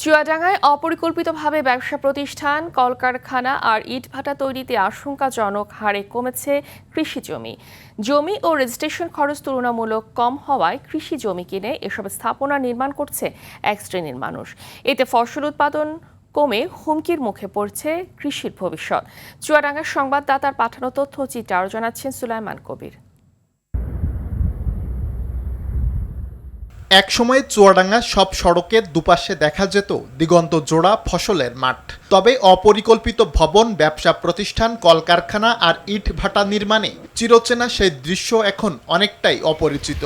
চুয়াডাঙ্গায় অপরিকল্পিতভাবে ব্যবসা প্রতিষ্ঠান, কলকারখানা আর ইটভাটা তৈরিতে আশঙ্কাজনক হারে কমেছে কৃষি জমি ও রেজিস্ট্রেশন খরচ তুলনামূলক কম হওয়ায় কৃষি জমি কিনে এসব স্থাপনা নির্মাণ করছে এক শ্রেণীর মানুষ। এতে ফসল উৎপাদন কমে হুমকির মুখে পড়ছে কৃষির ভবিষ্যৎ। চুয়াডাঙ্গার সংবাদদাতার পাঠানো তথ্যচিত্রে আরও জানাচ্ছেন সুলাইমান কবির। একসময় চুয়াডাঙ্গা সব সড়কের দুপাশে দেখা যেত দিগন্ত জোড়া ফসলের মাঠ। তবে অপরিকল্পিত ভবন, ব্যবসা প্রতিষ্ঠান, কলকারখানা আর ইট ভাটা নির্মাণে চিরচেনা সেই দৃশ্য এখন অনেকটাই অপরিচিত।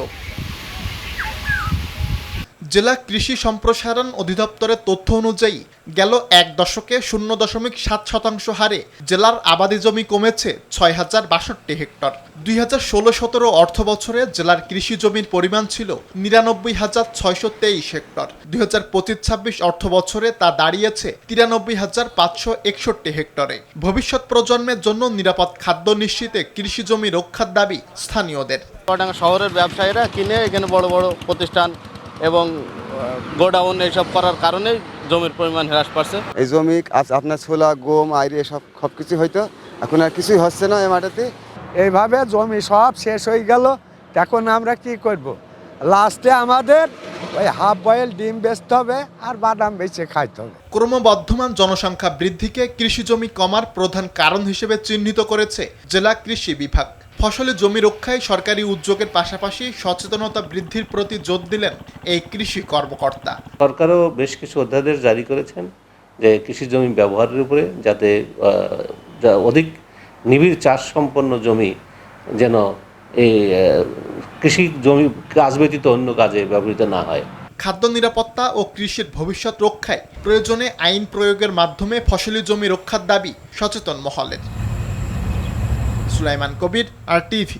জেলা কৃষি সম্প্রসারণ অধিদপ্তরের তথ্য অনুযায়ী গেল এক দশকে 0.7% হারে জেলার আবাদি জমি কমেছে 6062 হেক্টর। 2016-17 অর্থ বছরে জেলার কৃষি জমির পরিমাণ ছিল 99,623 হেক্টর। 2025-26 অর্থ বছরে তা দাঁড়িয়েছে 93,561 হেক্টরে। ভবিষ্যৎ প্রজন্মের জন্য নিরাপদ খাদ্য নিশ্চিতে কৃষি জমি রক্ষার দাবি স্থানীয়দের। চুয়াডাঙ্গা শহরের ব্যবসায়ীরা কিনে এখানে বড় বড় প্রতিষ্ঠান এবং গোডাউন এইসব করার কারণেই জমির পরিমাণ হ্রাস পাচ্ছে। এই জমি আপনার ছোলা, গম, আইরি সব কিছু হয়তো এখন আর কিছুই হচ্ছে না এই মাটিতে। এইভাবে জমি সব শেষ হয়ে গেল। এখন আমরা কি করব? লাস্টে আমাদের ওই হাফ বয়েল ডিম বেচতে হবে আর বাদাম বেচে খাইতে হবে। ক্রমবর্ধমান জনসংখ্যা বৃদ্ধিকে কৃষি জমি কমার প্রধান কারণ হিসেবে চিহ্নিত করেছে জেলা কৃষি বিভাগ। ফসলি জমি রক্ষায় সরকারি উদ্যোগের পাশাপাশি সচেতনতা বৃদ্ধির প্রতি জোর দিলেন এই কৃষি কর্মকর্তা। সরকারও বেশ কিছু অধ্যাদেশ জারি করেছেন যে কৃষি জমি ব্যবহারের উপরে, যাতে অধিক নিবিড় চাষ সম্পন্ন জমি যেন এই কৃষি জমি কাজ ব্যতীত অন্য কাজে ব্যবহৃত না হয়। খাদ্য নিরাপত্তা ও কৃষির ভবিষ্যৎ রক্ষায় প্রয়োজনে আইন প্রয়োগের মাধ্যমে ফসলি জমি রক্ষার দাবি সচেতন মহলের। সুলাইমান কবির, RTV।